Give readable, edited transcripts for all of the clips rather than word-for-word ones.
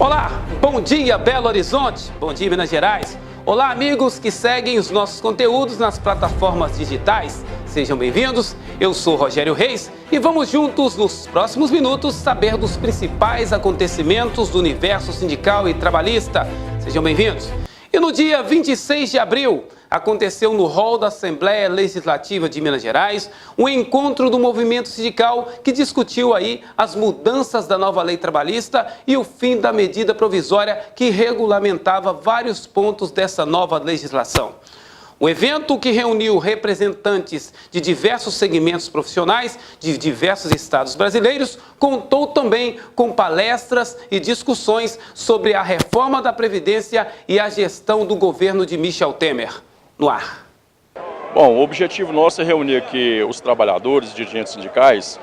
Olá, bom dia Belo Horizonte, bom dia Minas Gerais. Olá amigos que seguem os nossos conteúdos nas plataformas digitais. Sejam bem-vindos, eu sou Rogério Reis e vamos juntos nos próximos minutos saber dos principais acontecimentos do universo sindical e trabalhista. Sejam bem-vindos. E no dia 26 de abril, aconteceu no hall da Assembleia Legislativa de Minas Gerais um encontro do movimento sindical que discutiu aí as mudanças da nova lei trabalhista e o fim da medida provisória que regulamentava vários pontos dessa nova legislação. Um evento que reuniu representantes de diversos segmentos profissionais de diversos estados brasileiros contou também com palestras e discussões sobre a reforma da Previdência e a gestão do governo de Michel Temer. No ar. Bom, o objetivo nosso é reunir aqui os trabalhadores e dirigentes sindicais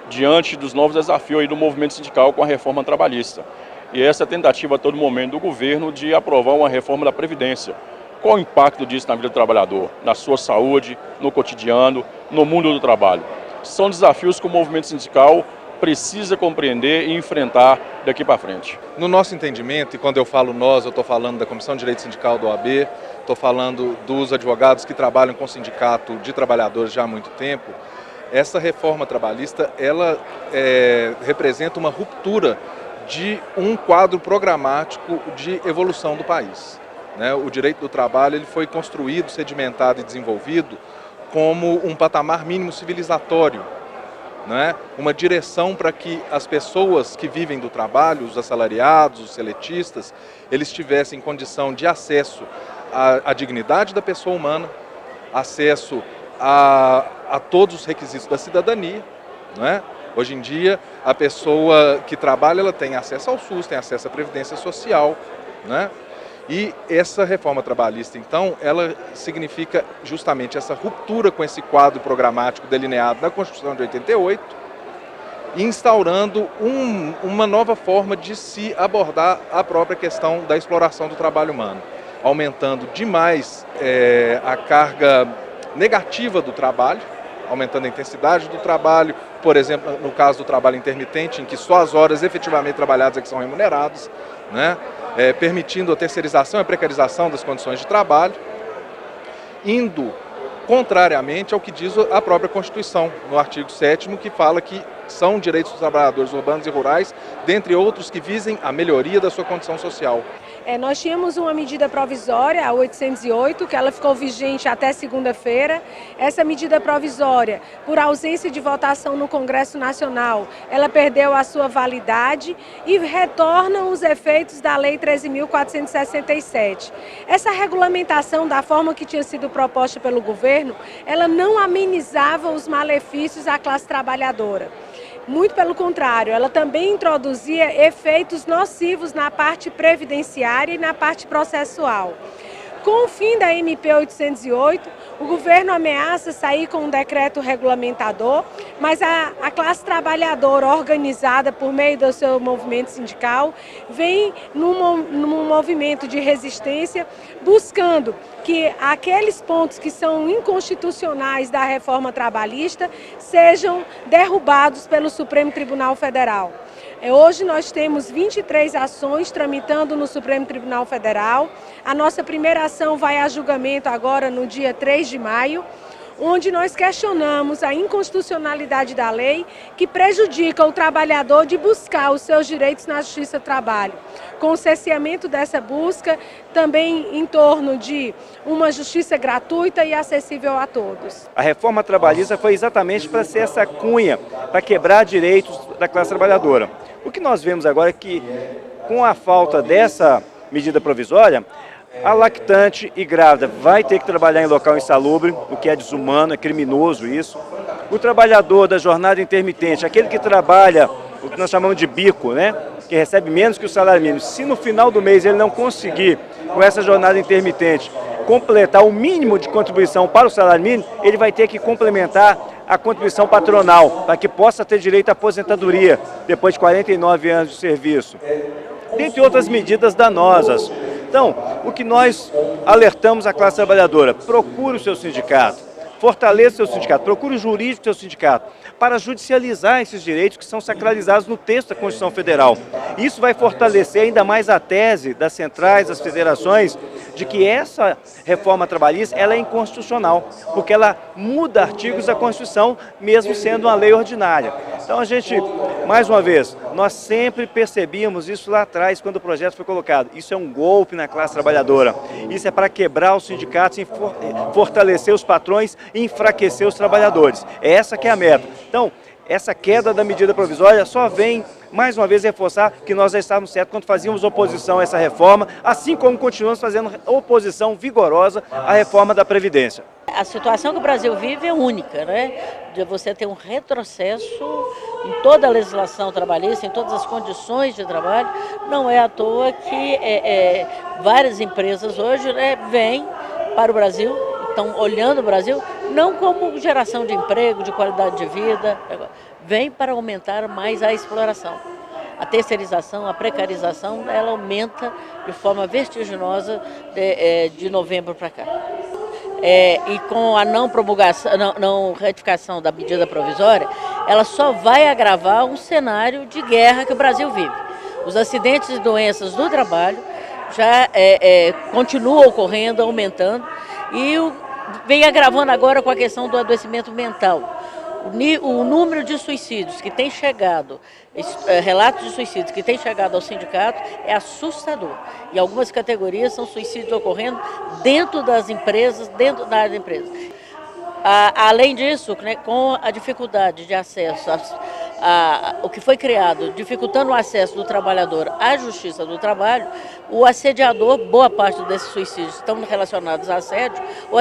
diante dos novos desafios aí do movimento sindical com a reforma trabalhista. E essa é a tentativa a todo momento do governo de aprovar uma reforma da Previdência. Qual o impacto disso na vida do trabalhador, na sua saúde, no cotidiano, no mundo do trabalho? São desafios que o movimento sindical precisa compreender e enfrentar daqui para frente. No nosso entendimento, e quando eu falo nós, eu estou falando da Comissão de Direito Sindical do OAB, estou falando dos advogados que trabalham com o sindicato de trabalhadores já há muito tempo, essa reforma trabalhista, ela representa uma ruptura de um quadro programático de evolução do país. O direito do trabalho ele foi construído, sedimentado e desenvolvido como um patamar mínimo civilizatório, uma direção para que as pessoas que vivem do trabalho, os assalariados, os seletistas, eles tivessem condição de acesso à dignidade da pessoa humana, acesso a todos os requisitos da cidadania. Hoje em dia, a pessoa que trabalha ela tem acesso ao SUS, tem acesso à Previdência Social. E essa reforma trabalhista, então, ela significa justamente essa ruptura com esse quadro programático delineado na Constituição de 88, instaurando uma nova forma de se abordar a própria questão da exploração do trabalho humano, aumentando demais a carga negativa do trabalho, aumentando a intensidade do trabalho, por exemplo, no caso do trabalho intermitente, em que só as horas efetivamente trabalhadas é que são remuneradas, permitindo a terceirização e a precarização das condições de trabalho, indo contrariamente ao que diz a própria Constituição, no artigo 7º, que fala que são direitos dos trabalhadores urbanos e rurais, dentre outros que visem a melhoria da sua condição social. Nós tínhamos uma medida provisória, a 808, que ela ficou vigente até segunda-feira. Essa medida provisória, por ausência de votação no Congresso Nacional, ela perdeu a sua validade e retornam os efeitos da Lei 13.467. Essa regulamentação, da forma que tinha sido proposta pelo governo, ela não amenizava os malefícios à classe trabalhadora. Muito pelo contrário, ela também introduzia efeitos nocivos na parte previdenciária e na parte processual. Com o fim da MP 808, o governo ameaça sair com um decreto regulamentador, mas a classe trabalhadora organizada por meio do seu movimento sindical vem num movimento de resistência, buscando que aqueles pontos que são inconstitucionais da reforma trabalhista sejam derrubados pelo Supremo Tribunal Federal. Hoje nós temos 23 ações tramitando no Supremo Tribunal Federal. A nossa primeira ação vai a julgamento agora no dia 3 de maio, onde nós questionamos a inconstitucionalidade da lei que prejudica o trabalhador de buscar os seus direitos na Justiça do Trabalho. Com o cerceamento dessa busca, também em torno de uma justiça gratuita e acessível a todos. A reforma trabalhista foi exatamente para ser essa cunha, para quebrar direitos da classe trabalhadora. O que nós vemos agora é que, com a falta dessa medida provisória, a lactante e grávida vai ter que trabalhar em local insalubre, o que é desumano, é criminoso isso. O trabalhador da jornada intermitente, aquele que trabalha, o que nós chamamos de bico, que recebe menos que o salário mínimo, se no final do mês ele não conseguir, com essa jornada intermitente, completar o mínimo de contribuição para o salário mínimo, ele vai ter que complementar a contribuição patronal, para que possa ter direito à aposentadoria, depois de 49 anos de serviço. Dentre outras medidas danosas. Então, o que nós alertamos à classe trabalhadora, procure o seu sindicato, fortaleça o seu sindicato, procure o jurídico do seu sindicato, para judicializar esses direitos que são sacralizados no texto da Constituição Federal. Isso vai fortalecer ainda mais a tese das centrais, das federações, de que essa reforma trabalhista ela é inconstitucional, porque ela muda artigos da Constituição, mesmo sendo uma lei ordinária. Então a gente, mais uma vez, nós sempre percebíamos isso lá atrás, quando o projeto foi colocado. Isso é um golpe na classe trabalhadora. Isso é para quebrar os sindicatos, fortalecer os patrões e enfraquecer os trabalhadores. Essa que é a meta. Então, essa queda da medida provisória só vem, mais uma vez, reforçar que nós já estávamos certos quando fazíamos oposição a essa reforma, assim como continuamos fazendo oposição vigorosa à reforma da Previdência. A situação que o Brasil vive é única, né? De você ter um retrocesso em toda a legislação trabalhista, em todas as condições de trabalho. Não é à toa que várias empresas hoje, né, vêm para o Brasil, estão olhando o Brasil não como geração de emprego, de qualidade de vida, vem para aumentar mais a exploração. A terceirização, a precarização, ela aumenta de forma vertiginosa de novembro para cá. E com a não promulgação, não retificação da medida provisória, ela só vai agravar um cenário de guerra que o Brasil vive. Os acidentes e doenças do trabalho já continuam ocorrendo, aumentando, e vem agravando agora com a questão do adoecimento mental. O número de suicídios que tem chegado, relatos de suicídios que tem chegado ao sindicato é assustador. E algumas categorias são suicídios ocorrendo dentro das empresas, dentro da área da empresa. Além disso, né, com a dificuldade de acesso o que foi criado, dificultando o acesso do trabalhador à justiça do trabalho, o assediador, boa parte desses suicídios estão relacionados a assédio, o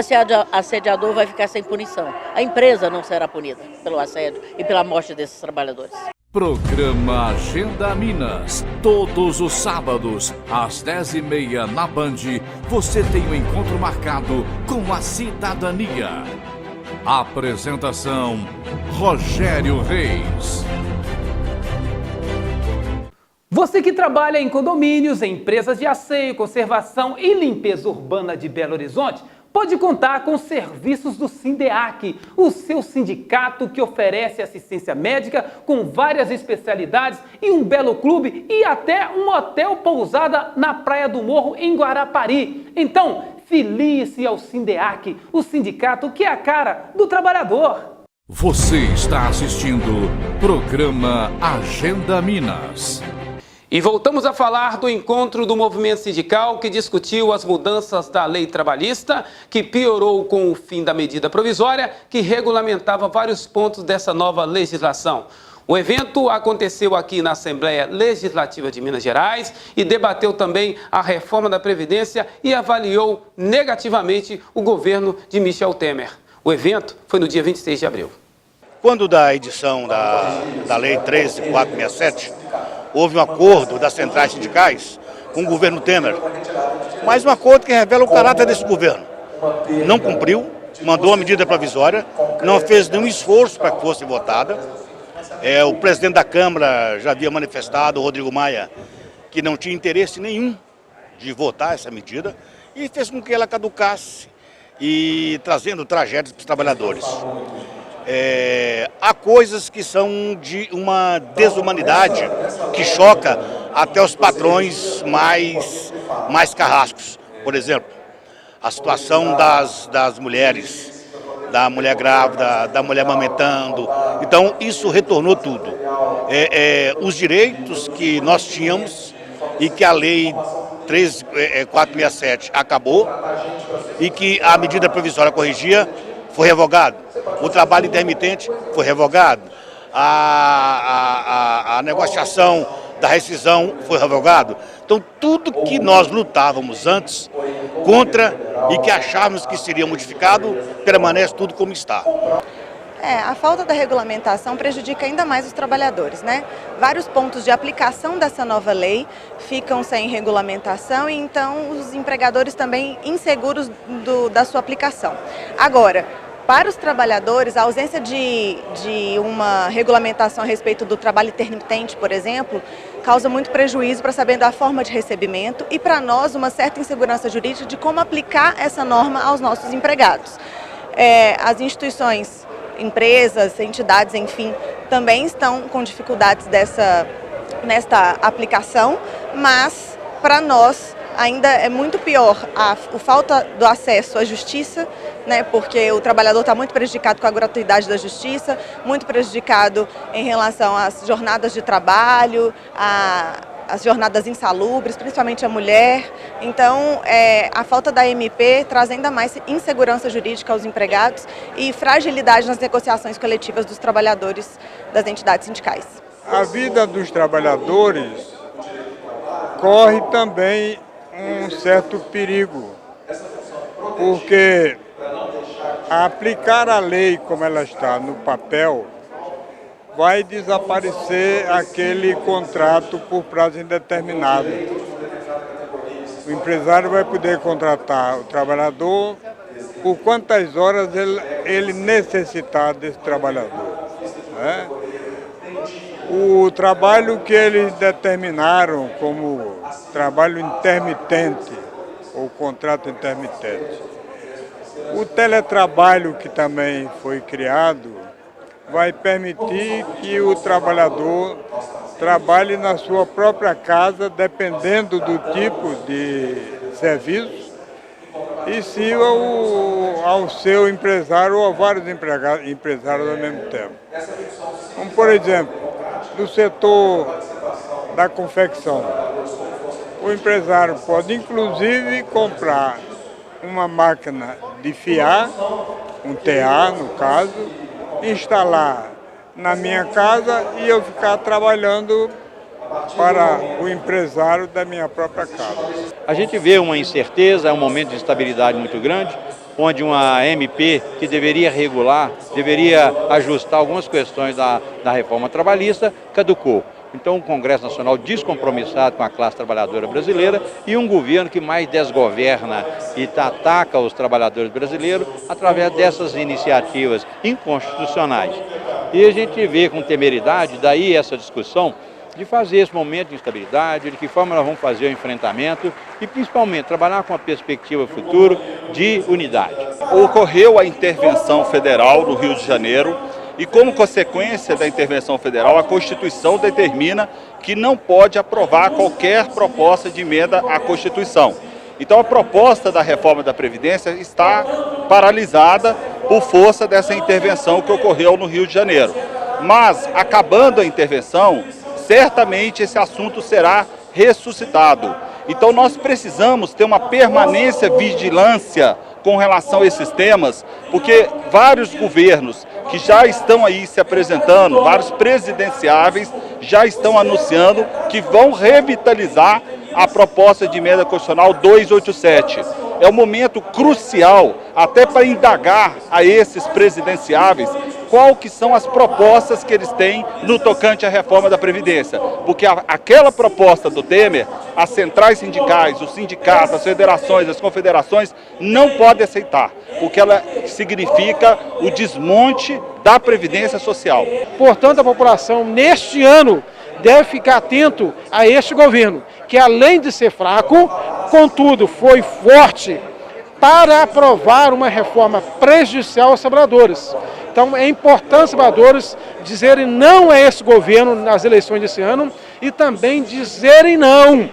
assediador vai ficar sem punição. A empresa não será punida pelo assédio e pela morte desses trabalhadores. Programa Agenda Minas. Todos os sábados, às 10h30 na Band, você tem um encontro marcado com a cidadania. Apresentação: Rogério Reis. Você que trabalha em condomínios, em empresas de asseio, conservação e limpeza urbana de Belo Horizonte, pode contar com os serviços do Sindeac, o seu sindicato que oferece assistência médica com várias especialidades e um belo clube e até um hotel pousada na Praia do Morro, em Guarapari. Então, filie-se ao Sindeac, o sindicato que é a cara do trabalhador. Você está assistindo programa Agenda Minas. E voltamos a falar do encontro do movimento sindical que discutiu as mudanças da lei trabalhista, que piorou com o fim da medida provisória, que regulamentava vários pontos dessa nova legislação. O evento aconteceu aqui na Assembleia Legislativa de Minas Gerais e debateu também a reforma da Previdência e avaliou negativamente o governo de Michel Temer. O evento foi no dia 26 de abril. Quando da edição da Lei 13.467, houve um acordo das centrais sindicais com o governo Temer, mas um acordo que revela o caráter desse governo. Não cumpriu, mandou a medida provisória, não fez nenhum esforço para que fosse votada. O presidente da Câmara já havia manifestado, o Rodrigo Maia, que não tinha interesse nenhum de votar essa medida e fez com que ela caducasse e trazendo tragédias para os trabalhadores. Há coisas que são de uma desumanidade que choca até os patrões mais carrascos. Por exemplo, a situação das mulheres, da mulher grávida, da mulher amamentando. Então, isso retornou tudo. Os direitos que nós tínhamos e que a Lei 13.467 acabou e que a medida provisória corrigia, foi revogado. O trabalho intermitente foi revogado. A negociação da rescisão foi revogado. Então, tudo que nós lutávamos antes contra e que achávamos que seria modificado, permanece tudo como está. A falta da regulamentação prejudica ainda mais os trabalhadores, né? Vários pontos de aplicação dessa nova lei ficam sem regulamentação e então os empregadores também inseguros da sua aplicação. Agora, para os trabalhadores, a ausência de uma regulamentação a respeito do trabalho intermitente, por exemplo, causa muito prejuízo para saber da forma de recebimento e para nós uma certa insegurança jurídica de como aplicar essa norma aos nossos empregados. As instituições empresas, entidades, enfim, também estão com dificuldades nesta aplicação, mas para nós ainda é muito pior a falta do acesso à justiça, né, porque o trabalhador está muito prejudicado com a gratuidade da justiça, muito prejudicado em relação às jornadas de trabalho, as jornadas insalubres, principalmente a mulher. Então, a falta da MP traz ainda mais insegurança jurídica aos empregados e fragilidade nas negociações coletivas dos trabalhadores das entidades sindicais. A vida dos trabalhadores corre também um certo perigo, porque aplicar a lei como ela está no papel vai desaparecer aquele contrato por prazo indeterminado. O empresário vai poder contratar o trabalhador por quantas horas ele necessitar desse trabalhador, né? O trabalho que eles determinaram como trabalho intermitente, ou contrato intermitente. O teletrabalho que também foi criado vai permitir que o trabalhador trabalhe na sua própria casa, dependendo do tipo de serviço, e siga ao seu empresário ou a vários empresários ao mesmo tempo. Como, por exemplo, no setor da confecção, o empresário pode inclusive comprar uma máquina de fiar, um TA no caso, instalar na minha casa e eu ficar trabalhando para o empresário da minha própria casa. A gente vê uma incerteza, é um momento de instabilidade muito grande, onde uma MP que deveria regular, deveria ajustar algumas questões da reforma trabalhista, caducou. Então, um Congresso Nacional descompromissado com a classe trabalhadora brasileira e um governo que mais desgoverna e ataca os trabalhadores brasileiros através dessas iniciativas inconstitucionais. E a gente vê com temeridade, daí essa discussão, de fazer esse momento de instabilidade, de que forma nós vamos fazer o enfrentamento e, principalmente, trabalhar com a perspectiva futuro de unidade. Ocorreu a intervenção federal no Rio de Janeiro e, como consequência da intervenção federal, a Constituição determina que não pode aprovar qualquer proposta de emenda à Constituição. Então, a proposta da reforma da Previdência está paralisada por força dessa intervenção que ocorreu no Rio de Janeiro. Mas, acabando a intervenção, certamente esse assunto será ressuscitado. Então nós precisamos ter uma permanência, vigilância com relação a esses temas, porque vários governos que já estão aí se apresentando, vários presidenciáveis já estão anunciando que vão revitalizar a proposta de emenda constitucional 287. É um momento crucial até para indagar a esses presidenciáveis qual que são as propostas que eles têm no tocante à reforma da Previdência. Porque aquela proposta do Temer, as centrais sindicais, os sindicatos, as federações, as confederações não podem aceitar, porque ela significa o desmonte da Previdência Social. Portanto, a população neste ano deve ficar atento a este governo, que além de ser fraco, contudo foi forte para aprovar uma reforma prejudicial aos trabalhadores. Então é importante os trabalhadores dizerem não a esse governo nas eleições desse ano e também dizerem não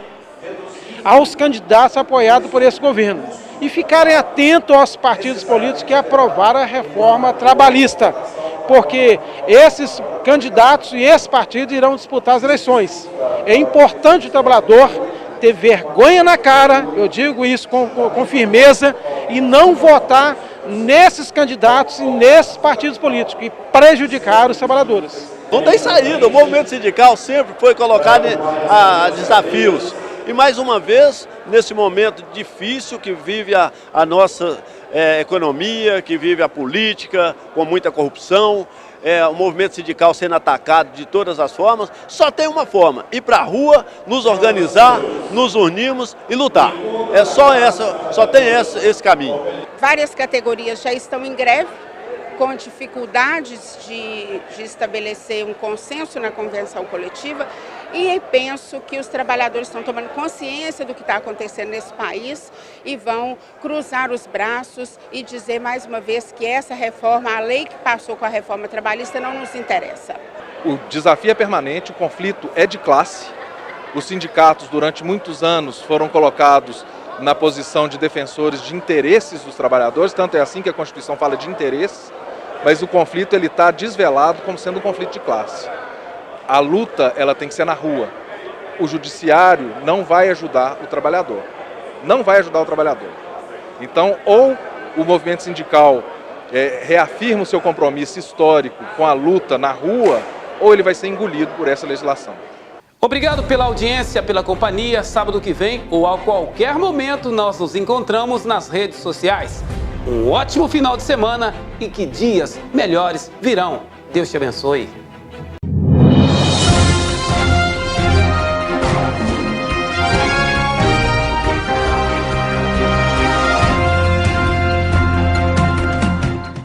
aos candidatos apoiados por esse governo. E ficarem atentos aos partidos políticos que aprovaram a reforma trabalhista, porque esses candidatos e esses partidos irão disputar as eleições. É importante o trabalhador ter vergonha na cara, eu digo isso com firmeza, e não votar nesses candidatos e nesses partidos políticos que prejudicaram os trabalhadores. Não tem saída, o movimento sindical sempre foi colocado a desafios. E mais uma vez, nesse momento difícil que vive a nossa economia, que vive a política, com muita corrupção, o movimento sindical sendo atacado de todas as formas, só tem uma forma: ir para a rua, nos organizar, nos unirmos e lutar. Só tem esse caminho. Várias categorias já estão em greve, com dificuldades de estabelecer um consenso na convenção coletiva. E penso que os trabalhadores estão tomando consciência do que está acontecendo nesse país e vão cruzar os braços e dizer mais uma vez que essa reforma, a lei que passou com a reforma trabalhista, não nos interessa. O desafio é permanente, o conflito é de classe. Os sindicatos, durante muitos anos, foram colocados na posição de defensores de interesses dos trabalhadores, tanto é assim que a Constituição fala de interesses, mas o conflito está desvelado como sendo um conflito de classe. A luta ela tem que ser na rua. O judiciário não vai ajudar o trabalhador. Não vai ajudar o trabalhador. Então, ou o movimento sindical reafirma o seu compromisso histórico com a luta na rua, ou ele vai ser engolido por essa legislação. Obrigado pela audiência, pela companhia. Sábado que vem ou a qualquer momento nós nos encontramos nas redes sociais. Um ótimo final de semana e que dias melhores virão. Deus te abençoe.